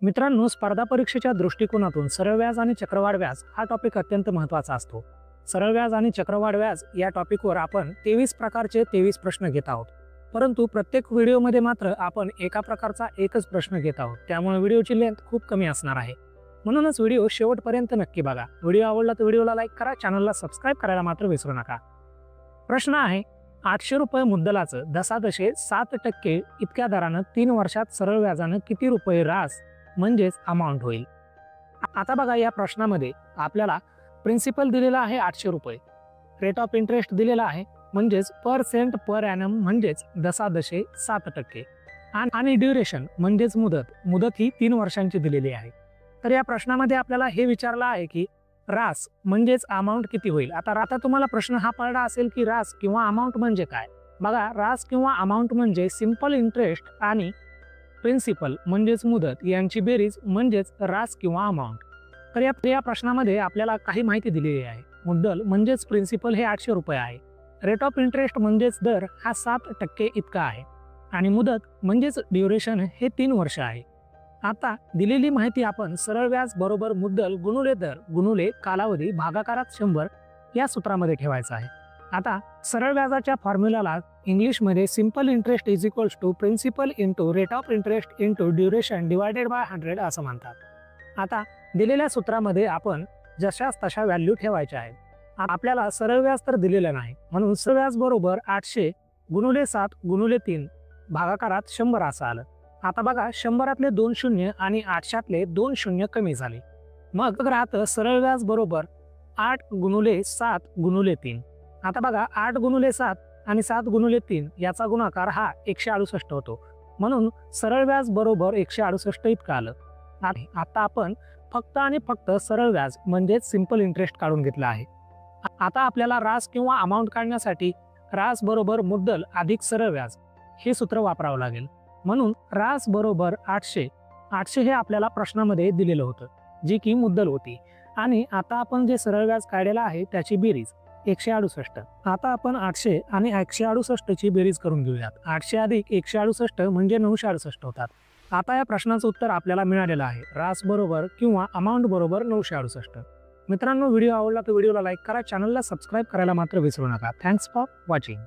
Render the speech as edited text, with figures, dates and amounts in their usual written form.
मित्रांनो, स्पर्धा परीक्षेच्या दृष्टिकोनातून सरळ व्याज आणि चक्रवाढ व्याज हा टॉपिक अत्यंत महत्त्वाचा असतो। सरळ व्याज आणि चक्रवाढ व्याज या टॉपिकवर आपण 23 प्रकारचे 23 प्रश्न घेत आहोत। परंतु प्रत्येक व्हिडिओमध्ये मात्र आपण एका प्रकारचा एकच प्रश्न घेत आहोत, त्यामुळे व्हिडिओची लेंथ खूप कमी असणार आहे। म्हणूनच व्हिडिओ शेवटपर्यंत नक्की बघा। व्हिडिओ आवडला तर व्हिडिओला लाईक करा, चॅनलला सबस्क्राइब करायला मात्र विसरू नका। प्रश्न आहे, 800 रुपये मुद्दलाचं दशादशे 7% इतक्या दरानं 3 वर्षात सरळ व्याजानं किती रुपये रास म्हणजेच अमाउंट होईल। आता बघा, या प्रश्नामध्ये आपल्याला प्रिन्सिपल दिलेला आहे 800 रुपये, रेट ऑफ इंटरेस्ट दिलेला आहे म्हणजेच % पर ॲनम म्हणजेच दशादशे 7% आणि ड्युरेशन म्हणजेच मुदत ही 3 वर्षांची दिलेली आहे। तर या प्रश्नामध्ये आपल्याला हे विचारलं आहे की रास म्हणजेच अमाउंट किती होईल। आता तुम्हाला प्रश्न हा पडला असेल की रास किंवा अमाउंट म्हणजे काय। बघा, रास किंवा अमाउंट म्हणजे सिंपल इंटरेस्ट आणि प्रिन्सिपल म्हणजेच मुदत यांची बेरीज म्हणजेच रास किंवा अमाउंट। तर या प्रश्नामध्ये आपल्याला काही माहिती दिलेली आहे। मुद्दल म्हणजेच प्रिन्सिपल हे 800 रुपये आहे, रेट ऑफ इंटरेस्ट म्हणजेच दर हा 7% इतका आहे आणि मुदत म्हणजेच ड्युरेशन हे 3 वर्ष आहे। आता दिलेली माहिती आपण सरळ व्याज बरोबर मुद्दल गुणुले दर गुणुले कालावधी भागाकारात 100 या सूत्रामध्ये ठेवायचं आहे। आता सरळ व्याजाच्या फॉर्म्युलाला इंग्लिशमध्ये simple interest is equals to principal into rate of interest into duration divided by 100 असं म्हणतात। आता दिलेल्या सूत्रामध्ये आपण जशाच तशा व्हॅल्यू ठेवायच्या आहेत। आपल्याला सरळ व्याज तर दिलेलं नाही, म्हणून सरळ व्याज बरोबर 800 गुणुले 7 गुणुले 3 भागाकारात 100 असं आलं। आता बघा, 100तले 2 शून्य आणि 800तले 2 शून्य कमी झाले, मग राहतं सरळ व्याज बरोबर 8 गुणुले 7 गुणुले 3। आता बघा, 8 गुणुले 7 आणि 7 गुणुले 3 याचा गुणाकार हा 168 होतो, म्हणून सरळ व्याज बरोबर 168 इतकं आलं। आता आपण फक्त आणि फक्त सरळ व्याज म्हणजेच सिंपल इंटरेस्ट काढून घेतला आहे। आता आपल्याला रास किंवा अमाउंट काढण्यासाठी रास बरोबर मुद्दल अधिक सरळ व्याज हे सूत्र वापरावं लागेल, म्हणून रास बरोबर 800 हे आपल्याला प्रश्नामध्ये दिलेलं होतं, जी की मुद्दल होती। आणि आता आपण जे सरळ व्याज काढलेलं आहे त्याची बेरीज 168। आता आपण 800 आणि 168 ची बेरीज करून घेऊयात। 800 अधिक 168 म्हणजे 968 होतात। आता या प्रश्नाचं उत्तर आपल्याला मिळालेलं आहे, रास बरोबर किंवा अमाउंट बरोबर 968। मित्रांनो, व्हिडिओ आवडला तर व्हिडिओला लाईक करा, चॅनलला सबस्क्राइब करायला मात्र विसरू नका। Thanks for watching.